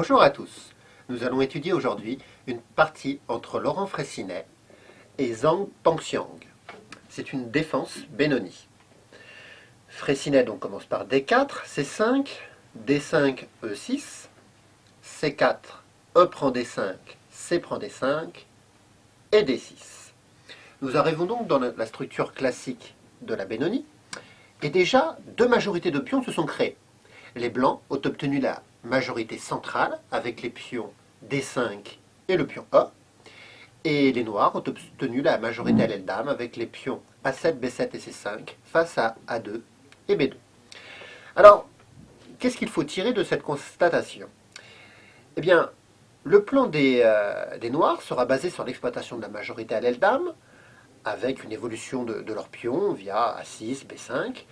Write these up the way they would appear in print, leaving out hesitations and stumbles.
Bonjour à tous. Nous allons étudier aujourd'hui une partie entre Laurent Freycinet et Zhang Pengxiang. C'est une défense Benoni. Freycinet donc commence par D4, C5, D5, E6, C4, E prend D5, C prend D5 et D6. Nous arrivons donc dans la structure classique de la Benoni et déjà deux majorités de pions se sont créées. Les blancs ont obtenu la majorité centrale avec les pions D5 et le pion E, et les noirs ont obtenu la majorité à l'aile dame avec les pions A7, B7 et C5 face à A2 et B2. Alors, qu'est-ce qu'il faut tirer de cette constatation? Eh bien, le plan des noirs sera basé sur l'exploitation de la majorité à l'aile dame, avec une évolution de leurs pions via A6, B5.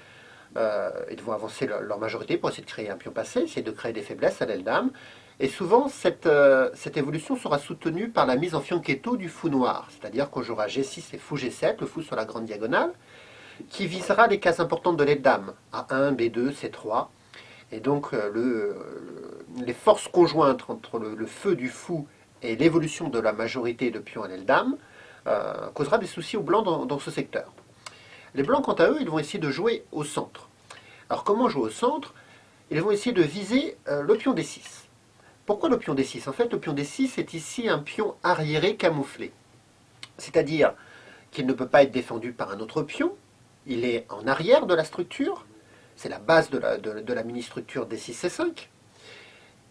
Ils vont avancer leur majorité pour essayer de créer un pion passé, essayer de créer des faiblesses à l'aile dame. Et souvent, cette évolution sera soutenue par la mise en fianchetto du fou noir, c'est-à-dire qu'on jouera G6 et fou G7, le fou sur la grande diagonale, qui visera les cases importantes de l'aile dame, A1, B2, C3. Et donc, les forces conjointes entre le feu du fou et l'évolution de la majorité de pions à l'aile dame causera des soucis aux blancs dans ce secteur. Les blancs, quant à eux, ils vont essayer de jouer au centre. Alors, comment jouer au centre? Ils vont essayer de viser le pion D6. Pourquoi le pion D6? En fait, le pion D6 est ici un pion arriéré camouflé. C'est-à-dire qu'il ne peut pas être défendu par un autre pion. Il est en arrière de la structure. C'est la base de la mini-structure D6-C5.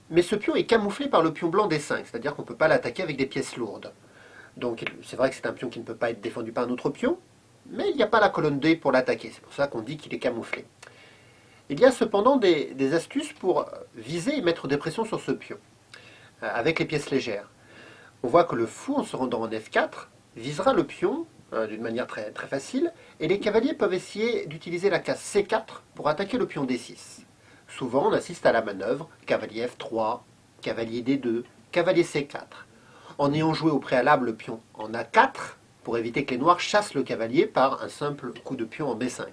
Mais ce pion est camouflé par le pion blanc D5, c'est-à-dire qu'on ne peut pas l'attaquer avec des pièces lourdes. Donc, c'est vrai que c'est un pion qui ne peut pas être défendu par un autre pion, mais il n'y a pas la colonne D pour l'attaquer. C'est pour ça qu'on dit qu'il est camouflé. Il y a cependant des astuces pour viser et mettre des pressions sur ce pion, avec les pièces légères. On voit que le fou, en se rendant en F4, visera le pion d'une manière très, très facile, et les cavaliers peuvent essayer d'utiliser la case C4 pour attaquer le pion D6. Souvent, on assiste à la manœuvre cavalier F3, cavalier D2, cavalier C4, en ayant joué au préalable le pion en A4, pour éviter que les noirs chassent le cavalier par un simple coup de pion en B5.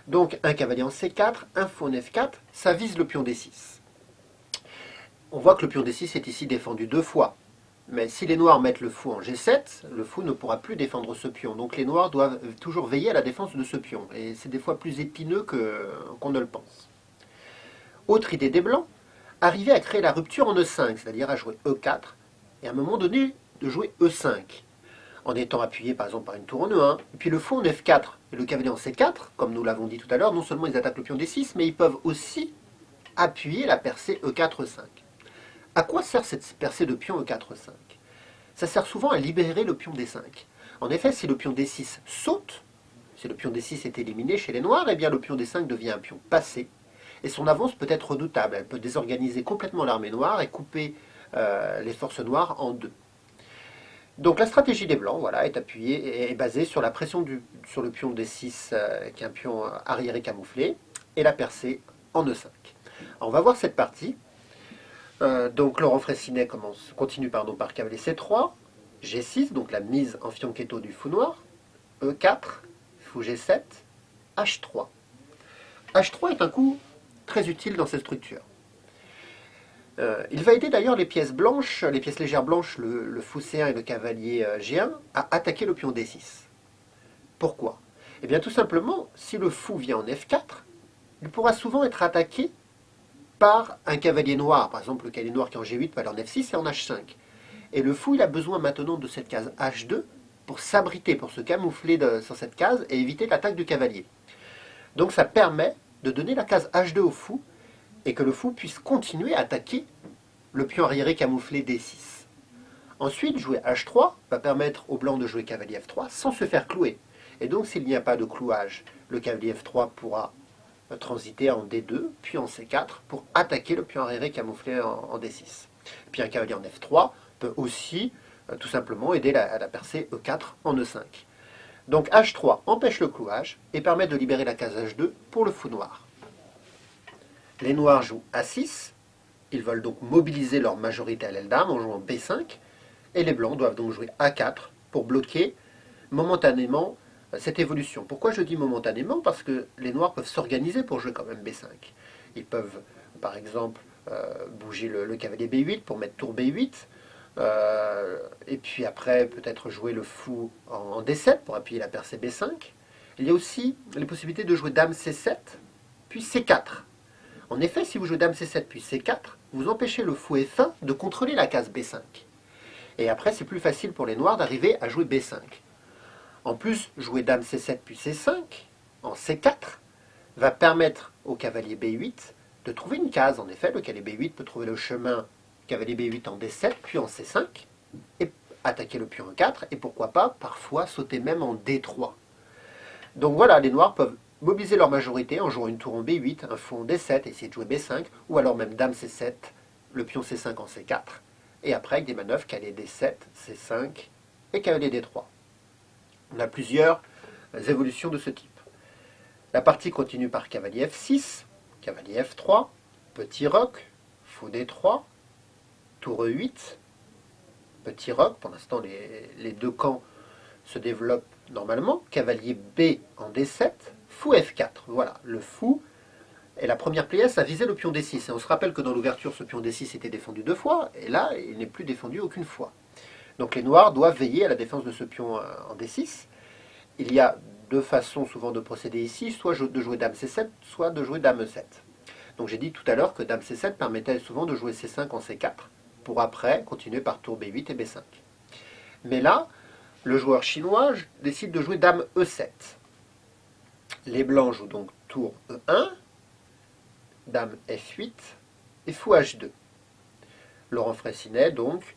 Donc un cavalier en C4, un fou en F4, ça vise le pion D6. On voit que le pion D6 est ici défendu deux fois. Mais si les noirs mettent le fou en G7, le fou ne pourra plus défendre ce pion. Donc les noirs doivent toujours veiller à la défense de ce pion. Et c'est des fois plus épineux qu'on ne le pense. Autre idée des blancs, arriver à créer la rupture en E5, c'est-à-dire à jouer E4, et à un moment donné de jouer E5. En étant appuyé par exemple par une tour en E1, et puis le fou en F4 et le cavalier en C4, comme nous l'avons dit tout à l'heure, non seulement ils attaquent le pion D6, mais ils peuvent aussi appuyer la percée E4-E5. À quoi sert cette percée de pion E4-E5? Ça sert souvent à libérer le pion D5. En effet, si le pion D6 saute, si le pion D6 est éliminé chez les noirs, eh bien le pion D5 devient un pion passé, et son avance peut être redoutable. Elle peut désorganiser complètement l'armée noire et couper les forces noires en deux. Donc la stratégie des blancs est appuyée et est basée sur la pression sur le pion D6, qui est un pion arriéré camouflé, et la percée en E5. Alors, on va voir cette partie. Donc Laurent Freycinet continue par cavalier C3, G6, donc la mise en fianchetto du fou noir, E4, fou G7, H3. H3 est un coup très utile dans cette structure. Il va aider d'ailleurs les pièces blanches, les pièces légères blanches, le fou C1 et le cavalier G1, à attaquer le pion D6. Pourquoi? Eh bien tout simplement, si le fou vient en F4, il pourra souvent être attaqué par un cavalier noir. Par exemple, le cavalier noir qui est en G8 va aller en F6 et en H5. Et le fou, il a besoin maintenant de cette case H2 pour s'abriter, pour se camoufler sur cette case et éviter l'attaque du cavalier. Donc ça permet de donner la case H2 au fou et que le fou puisse continuer à attaquer le pion arriéré camouflé D6. Ensuite, jouer H3 va permettre au blanc de jouer cavalier F3 sans se faire clouer. Et donc, s'il n'y a pas de clouage, le cavalier F3 pourra transiter en D2, puis en C4, pour attaquer le pion arriéré camouflé en D6. Puis un cavalier en F3 peut aussi tout simplement aider à la percée E4 en E5. Donc H3 empêche le clouage et permet de libérer la case H2 pour le fou noir. Les noirs jouent A6, ils veulent donc mobiliser leur majorité à l'aile dame en jouant B5, et les blancs doivent donc jouer A4 pour bloquer momentanément cette évolution. Pourquoi je dis momentanément? Parce que les noirs peuvent s'organiser pour jouer quand même B5. Ils peuvent, par exemple, bouger le cavalier B8 pour mettre tour B8. Et puis après, peut-être jouer le fou en D7 pour appuyer la percée B5. Il y a aussi les possibilités de jouer dame C7, puis C4. En effet, si vous jouez dame C7 puis C4, vous empêchez le fou F1 de contrôler la case B5. Et après, c'est plus facile pour les noirs d'arriver à jouer B5. En plus, jouer dame C7 puis C5 en C4 va permettre au cavalier B8 de trouver une case. En effet, le cavalier B8 peut trouver le chemin cavalier B8 en D7 puis en C5 et attaquer le pion en 4 et pourquoi pas parfois sauter même en D3. Donc voilà, les noirs peuvent mobiliser leur majorité en jouant une tour en B8, un fou en D7, essayer de jouer B5, ou alors même dame C7, le pion C5 en C4, et après avec des manœuvres cavalier D7, C5 et cavalier D3. On a plusieurs évolutions de ce type. La partie continue par cavalier F6, cavalier F3, petit roc, fou D3, tour E8, petit roc. Pour l'instant, les deux camps se développent normalement. Cavalier B en D7, fou F4. Voilà, le fou est la première pièce à viser le pion D6. Et on se rappelle que dans l'ouverture, ce pion D6 était défendu 2 fois, et là, il n'est plus défendu aucune fois. Donc les noirs doivent veiller à la défense de ce pion en D6. Il y a deux façons souvent de procéder ici, soit de jouer dame C7, soit de jouer dame E7. Donc j'ai dit tout à l'heure que dame C7 permettait souvent de jouer C5 en C4, pour après continuer par tour B8 et B5. Mais là, le joueur chinois décide de jouer dame E7. Les blancs jouent donc tour E1, dame F8 et fou H2. Laurent Freycinet donc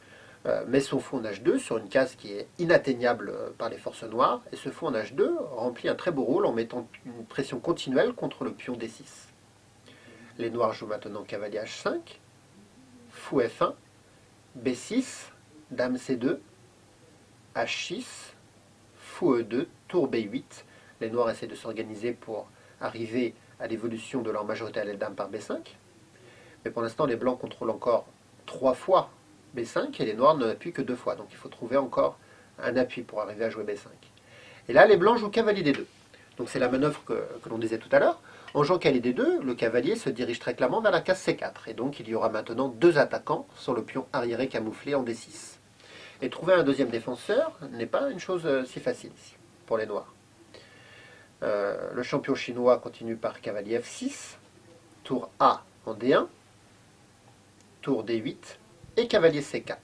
met son fou en H2 sur une case qui est inatteignable par les forces noires, et ce fou en H2 remplit un très beau rôle en mettant une pression continuelle contre le pion D6. Les noirs jouent maintenant cavalier H5, fou F1, B6, dame C2, H6, fou E2, tour B8. Les noirs essaient de s'organiser pour arriver à l'évolution de leur majorité à l'aile dame par B5. Mais pour l'instant, les blancs contrôlent encore 3 fois B5 et les noirs ne appuient que 2 fois. Donc il faut trouver encore un appui pour arriver à jouer B5. Et là, les blancs jouent cavalier D2. Donc c'est la manœuvre que l'on disait tout à l'heure. En jouant cavalier D2, le cavalier se dirige très clairement vers la case C4. Et donc il y aura maintenant 2 attaquants sur le pion arriéré camouflé en D6. Et trouver un deuxième défenseur n'est pas une chose si facile ici, pour les noirs. Le champion chinois continue par cavalier F6, tour A en D1, tour D8 et cavalier C4.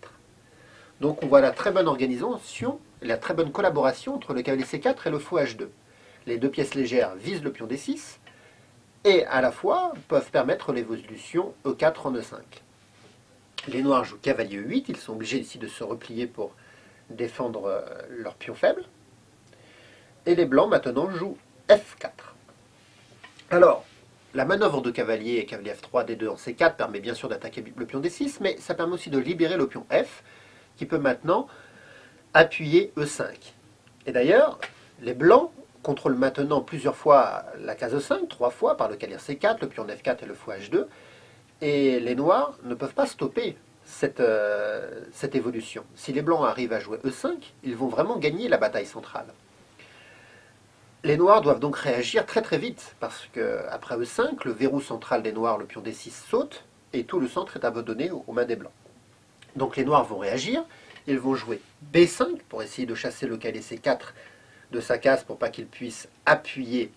Donc on voit la très bonne organisation, la très bonne collaboration entre le cavalier C4 et le fou H2. Les deux pièces légères visent le pion D6 et à la fois peuvent permettre l'évolution E4 en E5. Les noirs jouent cavalier E8, ils sont obligés ici de se replier pour défendre leur pion faible. Et les blancs maintenant jouent F4. Alors, la manœuvre de cavalier et cavalier F3, D2 en C4 permet bien sûr d'attaquer le pion D6, mais ça permet aussi de libérer le pion F, qui peut maintenant appuyer E5. Et d'ailleurs, les blancs contrôlent maintenant plusieurs fois la case E5, 3 fois par le cavalier C4, le pion F4 et le fou H2, et les noirs ne peuvent pas stopper cette évolution. Si les blancs arrivent à jouer E5, ils vont vraiment gagner la bataille centrale. Les noirs doivent donc réagir très très vite, parce qu'après E5, le verrou central des noirs, le pion D6, saute, et tout le centre est abandonné aux mains des blancs. Donc les noirs vont réagir, ils vont jouer B5 pour essayer de chasser le cavalier C4 de sa case pour pas qu'il puisse appuyer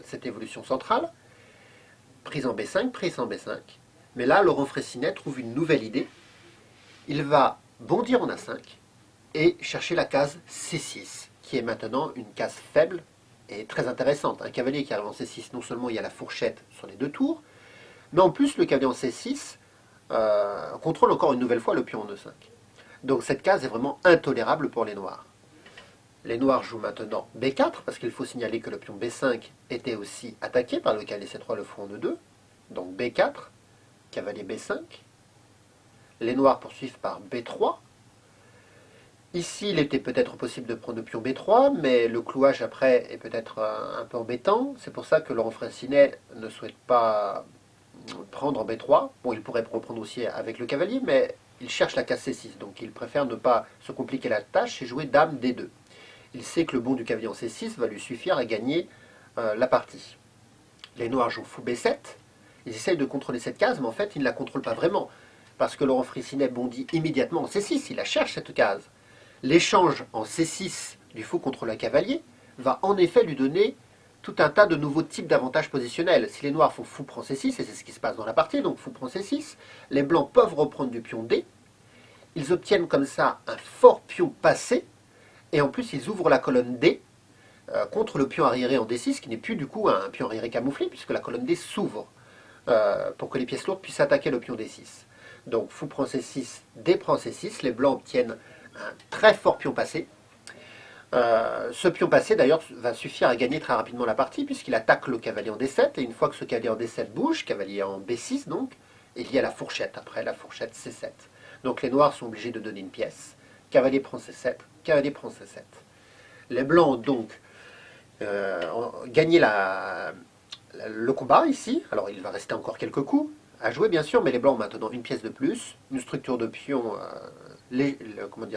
cette évolution centrale. Prise en B5, prise en B5. Mais là, Laurent Freycinet trouve une nouvelle idée. Il va bondir en A5 et chercher la case C6, qui est maintenant une case faible et très intéressante. Un cavalier qui arrive en C6, non seulement il y a la fourchette sur les 2 tours, mais en plus le cavalier en C6 contrôle encore une nouvelle fois le pion en E5. Donc cette case est vraiment intolérable pour les noirs. Les noirs jouent maintenant B4, parce qu'il faut signaler que le pion B5 était aussi attaqué par le cavalier C3, le fou en E2. Donc B4, cavalier B5. Les noirs poursuivent par B3. Ici, il était peut-être possible de prendre le pion B3, mais le clouage après est peut-être un peu embêtant. C'est pour ça que Laurent Freycinet ne souhaite pas prendre en B3. Bon, il pourrait reprendre aussi avec le cavalier, mais il cherche la case C6. Donc il préfère ne pas se compliquer la tâche et jouer dame D2. Il sait que le bond du cavalier en C6 va lui suffire à gagner la partie. Les noirs jouent fou B7. Ils essayent de contrôler cette case, mais en fait, ils ne la contrôlent pas vraiment. Parce que Laurent Fressinet bondit immédiatement en C6, il la cherche cette case. L'échange en C6 du fou contre le cavalier va en effet lui donner tout un tas de nouveaux types d'avantages positionnels. Si les noirs font fou prend C6, et c'est ce qui se passe dans la partie, donc fou prend C6, les blancs peuvent reprendre du pion D, ils obtiennent comme ça un fort pion passé, et en plus ils ouvrent la colonne D contre le pion arriéré en D6, qui n'est plus du coup un pion arriéré camouflé, puisque la colonne D s'ouvre pour que les pièces lourdes puissent attaquer le pion D6. Donc fou prend C6, D prend C6, les blancs obtiennent un très fort pion passé. Ce pion passé d'ailleurs va suffire à gagner très rapidement la partie puisqu'il attaque le cavalier en D7 et une fois que ce cavalier en D7 bouge, cavalier en B6 donc, il y a la fourchette après, la fourchette C7. Donc les noirs sont obligés de donner une pièce. Cavalier prend C7, cavalier prend C7. Les blancs ont donc gagné le combat ici. Alors il va rester encore quelques coups à jouer bien sûr, mais les blancs ont maintenant une pièce de plus, une structure de pion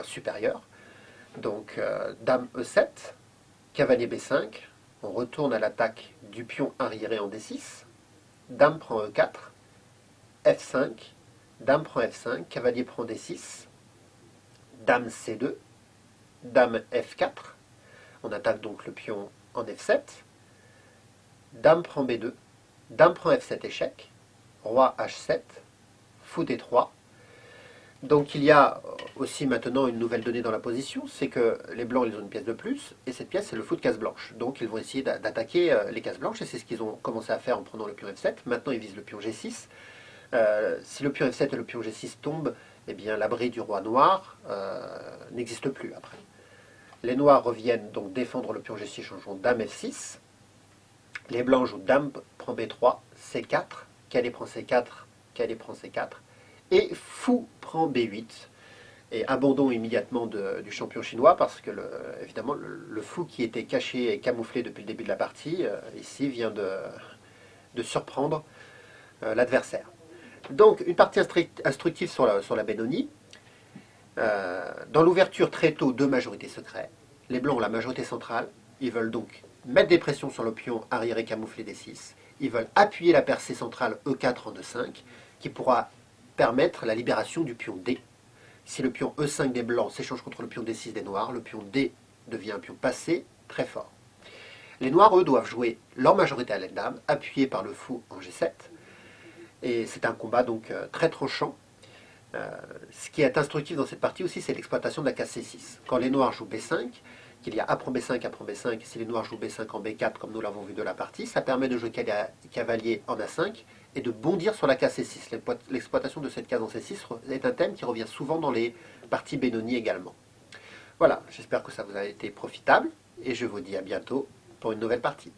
supérieure. Donc dame E7, cavalier B5, on retourne à l'attaque du pion arriéré en D6, dame prend E4, F5, dame prend F5, cavalier prend D6, dame C2, dame F4, on attaque donc le pion en F7, dame prend B2, dame prend F7 échec, roi H7, fou D3. Donc il y a aussi maintenant une nouvelle donnée dans la position, c'est que les blancs ils ont une pièce de plus, et cette pièce c'est le fou de case blanche. Donc ils vont essayer d'attaquer les cases blanches, et c'est ce qu'ils ont commencé à faire en prenant le pion F7. Maintenant ils visent le pion G6. Si le pion F7 et le pion G6 tombent, eh bien l'abri du roi noir n'existe plus après. Les noirs reviennent donc défendre le pion G6 en jouant dame F6. Les blancs jouent dame prend B3, C4, cavalier prend C4, cavalier prend C4, et fou prend B8. Et abandon immédiatement du champion chinois parce que évidemment le fou qui était caché et camouflé depuis le début de la partie, ici vient de surprendre l'adversaire. Donc une partie instructive sur la Benoni. Dans l'ouverture très tôt, deux majorités secrètes. Les blancs ont la majorité centrale, ils veulent donc mettre des pressions sur le pion arriéré camouflé D6, ils veulent appuyer la percée centrale E4 en E5, qui pourra permettre la libération du pion D. Si le pion E5 des blancs s'échange contre le pion D6 des noirs, le pion D devient un pion passé très fort. Les noirs, eux, doivent jouer leur majorité à l'aile dame, appuyés par le fou en G7. Et c'est un combat donc très tranchant. Ce qui est instructif dans cette partie aussi, c'est l'exploitation de la case C6. Quand les noirs jouent B5, qu'il y a A prend B5, A prend B5, et si les noirs jouent B5 en B4, comme nous l'avons vu de la partie, ça permet de jouer cavalier en A5 et de bondir sur la case C6. L'exploitation de cette case en C6 est un thème qui revient souvent dans les parties Benoni également. Voilà, j'espère que ça vous a été profitable, et je vous dis à bientôt pour une nouvelle partie.